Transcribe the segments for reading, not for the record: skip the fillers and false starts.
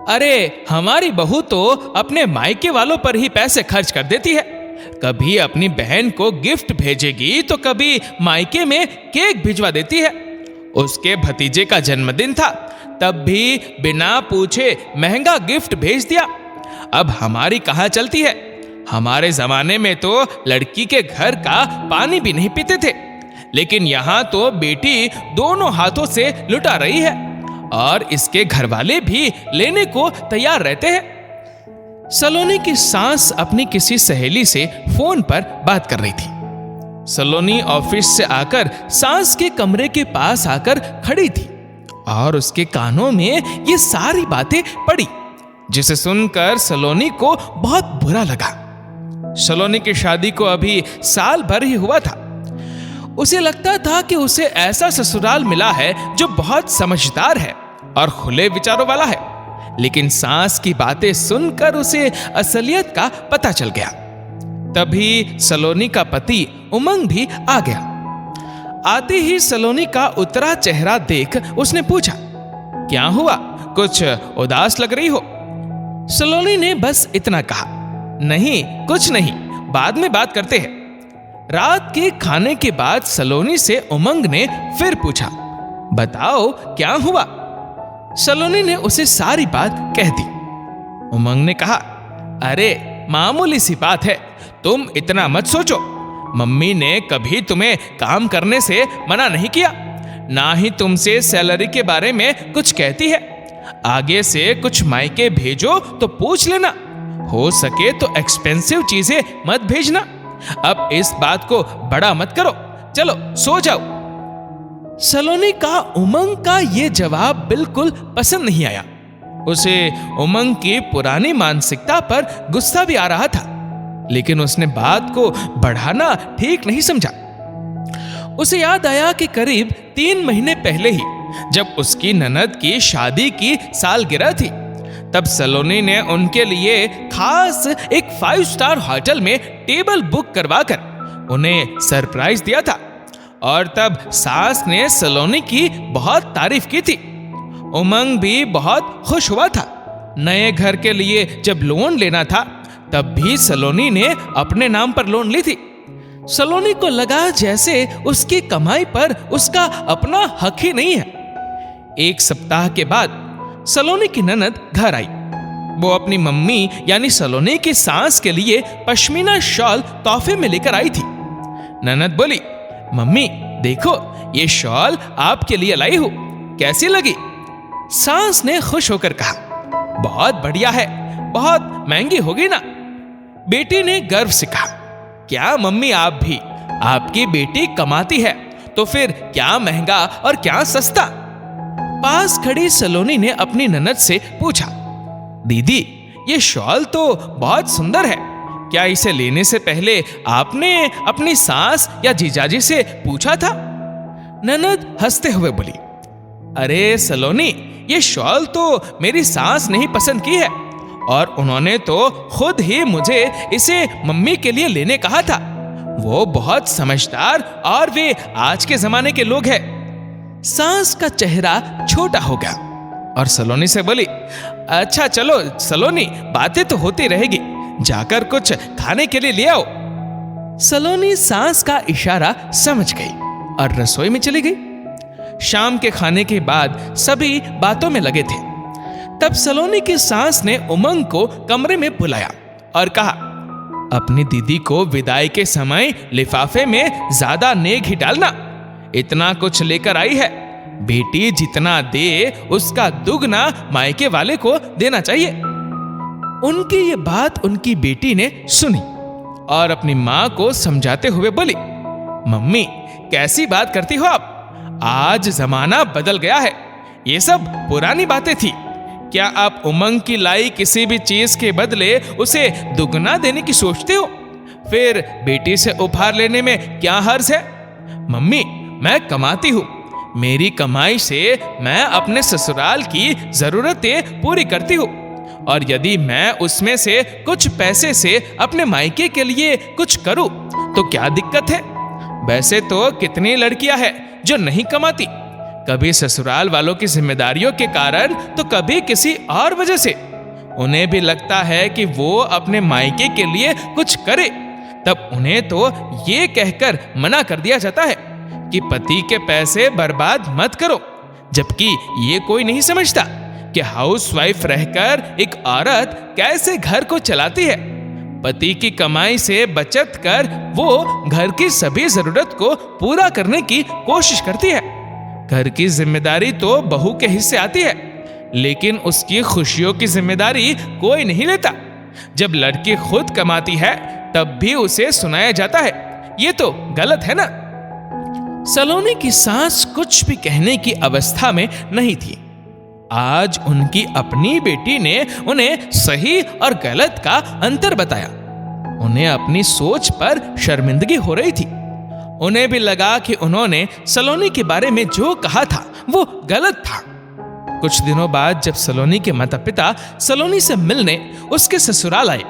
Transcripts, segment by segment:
अरे हमारी बहू तो अपने मायके वालों पर ही पैसे खर्च कर देती है। कभी अपनी बहन को गिफ्ट भेजेगी तो कभी मायके में केक भिजवा देती है। उसके भतीजे का जन्मदिन था, तब भी बिना पूछे महंगा गिफ्ट भेज दिया। अब हमारी कहाँ चलती है। हमारे जमाने में तो लड़की के घर का पानी भी नहीं पीते थे, लेकिन यहाँ तो बेटी दोनों हाथों से लुटा रही है और इसके घर वाले भी लेने को तैयार रहते हैं। सलोनी की सास अपनी किसी सहेली से फोन पर बात कर रही थी। सलोनी ऑफिस से आकर सास के कमरे के पास आकर खड़ी थी और उसके कानों में ये सारी बातें पड़ी, जिसे सुनकर सलोनी को बहुत बुरा लगा। सलोनी की शादी को अभी साल भर ही हुआ था। उसे लगता था कि उसे ऐसा ससुराल मिला है जो बहुत समझदार है और खुले विचारों वाला है, लेकिन सास की बातें सुनकर उसे असलियत का पता चल गया। तभी सलोनी का पति उमंग भी आ गया। आते ही सलोनी का उतरा चेहरा देख उसने पूछा, क्या हुआ, कुछ उदास लग रही हो? सलोनी ने बस इतना कहा, नहीं कुछ नहीं, बाद में बात करते हैं। रात के खाने के बाद सलोनी से उमंग ने फिर पूछा, बताओ क्या हुआ? सलोनी ने उसे सारी बात कह दी। उमंग ने कहा, अरे मामूली सी बात है, तुम इतना मत सोचो। मम्मी ने कभी तुम्हें काम करने से मना नहीं किया, ना ही तुमसे सैलरी के बारे में कुछ कहती है। आगे से कुछ मायके भेजो तो पूछ लेना, हो सके तो एक्सपेंसिव चीजें मत भेजना। अब इस बात को बड़ा मत करो, चलो सो जाओ। सलोनी का उमंग का ये जवाब बिल्कुल पसंद नहीं आया। उसे उमंग की पुरानी मानसिकता पर गुस्सा भी आ रहा था, लेकिन उसने बात को बढ़ाना ठीक नहीं समझा। उसे याद आया कि करीब 3 महीने पहले ही जब उसकी ननद की शादी की सालगिरह थी, तब सलोनी ने उनके लिए खास एक 5 स्टार होटल में टेबल बुक करवाकर उन्हें सरप्राइज दिया था। और तब सास ने सलोनी की बहुत तारीफ की थी। उमंग भी बहुत खुश हुआ था। नए घर के लिए जब लोन लेना था, तब भी सलोनी ने अपने नाम पर लोन ली थी। सलोनी को लगा जैसे उसकी कमाई पर उसका अपना हक ही नहीं है। 1 सप्ताह के बाद सलोनी की ननद घर आई। वो अपनी मम्मी यानी सलोनी की सास के लिए पश्मीना शॉल तोहफे में लेकर आई थी। ननद बोली, मम्मी देखो, ये शॉल आपके लिए लाई हूं, कैसी लगी? सास ने खुश होकर कहा, बहुत बढ़िया है, बहुत महंगी होगी ना? बेटी ने गर्व से कहा, क्या मम्मी आप भी, आपकी बेटी कमाती है तो फिर क्या महंगा और क्या सस्ता? पास खड़ी सलोनी ने अपनी ननद से पूछा, दीदी ये शॉल तो बहुत सुंदर है, क्या इसे लेने से पहले आपने अपनी सास या जीजाजी से पूछा था? ननद हंसते हुए बोली, अरे सलोनी, ये शॉल तो मेरी सास ने ही पसंद की है और उन्होंने तो खुद ही मुझे इसे मम्मी के लिए लेने कहा था। वो बहुत समझदार और वे आज के जमाने के लोग हैं। सास का चेहरा छोटा हो गया और सलोनी से बोली, अच्छा चलो सलोनी, बातें तो होती रहेगी, जाकर कुछ खाने के लिए ले आओ। सलोनी सास का इशारा समझ गई और रसोई में चली गई। शाम के खाने के बाद सभी बातों में लगे थे। तब सलोनी की सास ने उमंग को कमरे में बुलाया और कहा, अपनी दीदी को विदाई के समय लिफाफे में ज्यादा नेक ही डालना, इतना कुछ लेकर आई है, बेटी जितना दे उसका दुगना मायके वाले को देना चाहिए। उनकी ये बात उनकी बेटी ने सुनी और अपनी माँ को समझाते हुए बोली, मम्मी कैसी बात करती हो आप, आज जमाना बदल गया है, ये सब पुरानी बातें थी। क्या आप उमंग की लाई किसी भी चीज के बदले उसे दुगना देने की सोचते हो? फिर बेटी से उपहार लेने में क्या हर्ज है? मम्मी मैं कमाती हूँ, मेरी कमाई से मैं अपने ससुराल की जरूरतें पूरी करती हूँ, और यदि मैं उसमें से कुछ पैसे से अपने मायके के लिए कुछ करूँ तो क्या दिक्कत है? वैसे तो कितनी लड़कियां हैं जो नहीं कमाती, कभी ससुराल वालों की जिम्मेदारियों के कारण तो कभी किसी और वजह से उन्हें भी लगता है कि वो अपने मायके के लिए कुछ करे, तब उन्हें तो ये कहकर मना कर दिया जाता है कि पति के पैसे बर्बाद मत करो। जबकि ये कोई नहीं समझता कि हाउसवाइफ रहकर एक औरत कैसे घर को चलाती है। पति की कमाई से बचत कर वो घर की सभी जरूरत को पूरा करने की कोशिश करती है। घर की जिम्मेदारी तो बहू के हिस्से आती है, लेकिन उसकी खुशियों की जिम्मेदारी कोई नहीं लेता। जब लड़की खुद कमाती है तब भी उसे सुनाया जाता है, ये तो गलत है ना। सलोनी की सास कुछ भी कहने की अवस्था में नहीं थी। आज उनकी अपनी बेटी ने उन्हें सही और गलत का अंतर बताया। उन्हें अपनी सोच पर शर्मिंदगी हो रही थी। उन्हें भी लगा कि उन्होंने सलोनी के बारे में जो कहा था वो गलत था। कुछ दिनों बाद जब सलोनी के माता पिता सलोनी से मिलने उसके ससुराल आए,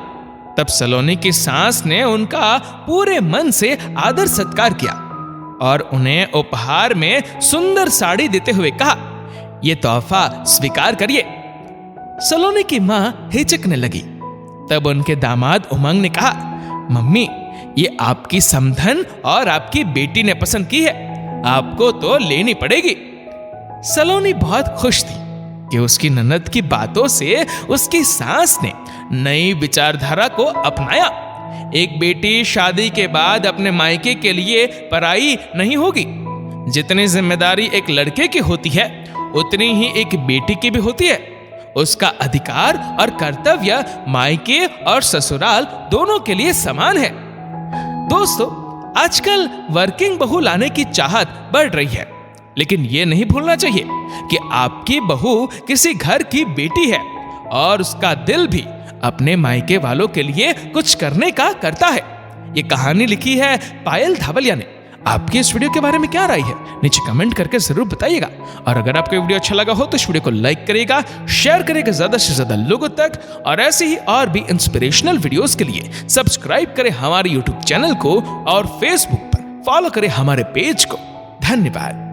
तब सलोनी की सास ने उनका पूरे मन से आदर सत्कार किया और उन्हें उपहार में सुंदर साड़ी देते हुए कहा, ये तोहफा स्वीकार करिए। सलोनी की मां हिचकने लगी। तब उनके दामाद उमंग ने कहा, मम्मी, ये आपकी समधन और आपकी बेटी ने पसंद की है, आपको तो लेनी पड़ेगी। सलोनी बहुत खुश थी कि उसकी ननद की बातों से उसकी सास ने नई विचारधारा को अपनाया। एक बेटी शादी के बाद अपने मायके के लिए पराई नहीं होगी। जितनी जिम्मेदारी एक लड़के की होती है उतनी ही एक बेटी की भी होती है। उसका अधिकार और कर्तव्य मायके और ससुराल दोनों के लिए समान है। दोस्तों, आजकल वर्किंग बहू लाने की चाहत बढ़ रही है, लेकिन यह नहीं भूलना चाहिए कि आपकी बहू किसी घर की बेटी है और उसका दिल भी अपने मायके वालों के लिए कुछ करने का करता है। ये कहानी लिखी है पायल धावलिया ने। आपकी इस वीडियो के बारे में क्या राय है, नीचे कमेंट करके जरूर बताइएगा। और अगर आपको वीडियो अच्छा लगा हो तो इस वीडियो को लाइक करिएगा, शेयर करिएगा ज्यादा से ज्यादा लोगों तक, और ऐसे ही और भी इंस्पिरेशनल वीडियोस के लिए सब्सक्राइब करें हमारे यूट्यूब चैनल को और फेसबुक पर फॉलो करें हमारे पेज को। धन्यवाद।